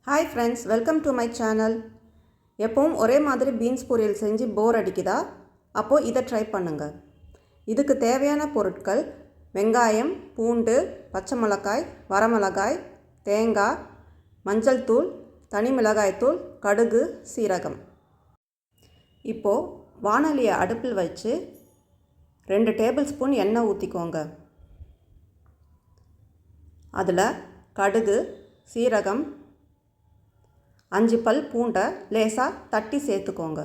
Hi friends, welcome to my channel. எப்பவும் ஒரே மாதிரி பீன்ஸ் பொரியல் செஞ்சு போர் அடிக்குதா? அப்போது இதை ட்ரை பண்ணுங்கள். இதுக்கு தேவையான பொருட்கள்: வெங்காயம், பூண்டு, பச்சை மிளகாய், வரமிளகாய், தேங்காய், மஞ்சள் தூள், தனி மிளகாய்த்தூள், கடுகு, சீரகம். இப்போது வாணலியை அடுப்பில் வச்சு 2 டேபிள் ஸ்பூன் எண்ணெய் ஊற்றிக்கோங்க. அதில் கடுகு, சீரகம், 5 பல் பூண்டை லேசாக தட்டி சேர்த்துக்கோங்க.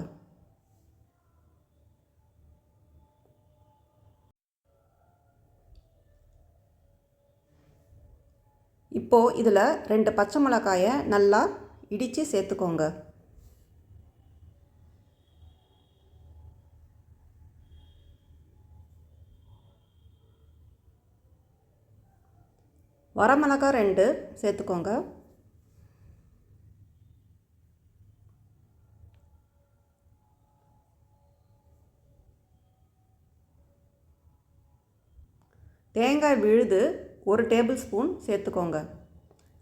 இப்போது இதில் 2 பச்சை மிளகாயை நல்லா இடித்து சேர்த்துக்கோங்க. வரமிளகாய் 2 சேர்த்துக்கோங்க. தேங்காய் விழுது 1 டேபிள் ஸ்பூன் சேர்த்துக்கோங்க.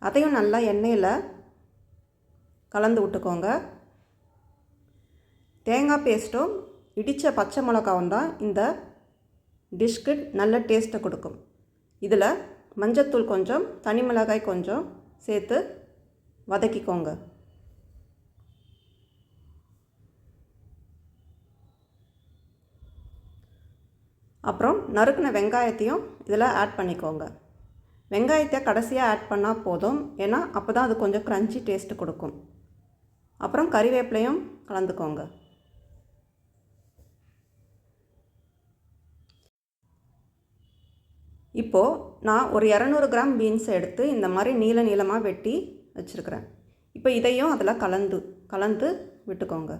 அதையும் நல்லா எண்ணெயில் கலந்து விட்டுக்கோங்க. தேங்காய் பேஸ்ட்டும் இடித்த பச்சை மிளகாவும் தான் இந்த டிஷ்க்கு நல்ல டேஸ்ட்டை கொடுக்கும். இதில் மஞ்சத்தூள் கொஞ்சம், தனி மிளகாய் கொஞ்சம் சேர்த்து வதக்கிக்கோங்க. அப்புறம் நறுக்கின வெங்காயத்தையும் இதில் ஆட் பண்ணிக்கோங்க. வெங்காயத்தை கடைசியாக ஆட் பண்ணால் போதும், ஏன்னா அப்போ தான் அது கொஞ்சம் க்ரன்ச்சி டேஸ்ட்டு கொடுக்கும். அப்புறம் கறிவேப்பிலையும் கலந்துக்கோங்க. இப்போது நான் ஒரு 200 கிராம் பீன்ஸை எடுத்து இந்த மாதிரி நீளமாக வெட்டி வச்சுருக்கிறேன். இப்போ இதையும் அதில் கலந்து விட்டுக்கோங்க.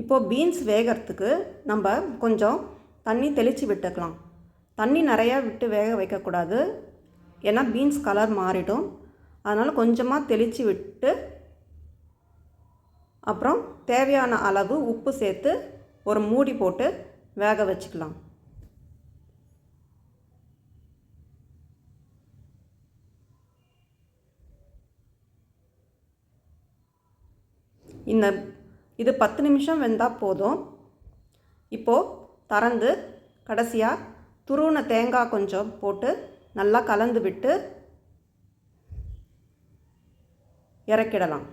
இப்போது பீன்ஸ் வேகிறதுக்கு நம்ம கொஞ்சம் தண்ணி தெளித்து விட்டுக்கலாம். தண்ணி நிறையா விட்டு வேக வைக்கக்கூடாது, ஏன்னா பீன்ஸ் கலர் மாறிடும். அதனால் கொஞ்சமாக தெளித்து விட்டு அப்புறம் தேவையான அளவு உப்பு சேர்த்து ஒரு மூடி போட்டு வேக வச்சுக்கலாம். இது 10 நிமிஷம் வெந்தால் போதும். இப்போது திறந்து கடைசியாக துருவின தேங்காய் கொஞ்சம் போட்டு நல்லா கலந்து விட்டு இறக்கிடலாம்.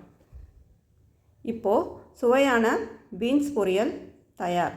இப்போது சுவையான பீன்ஸ் பொரியல் தயார்.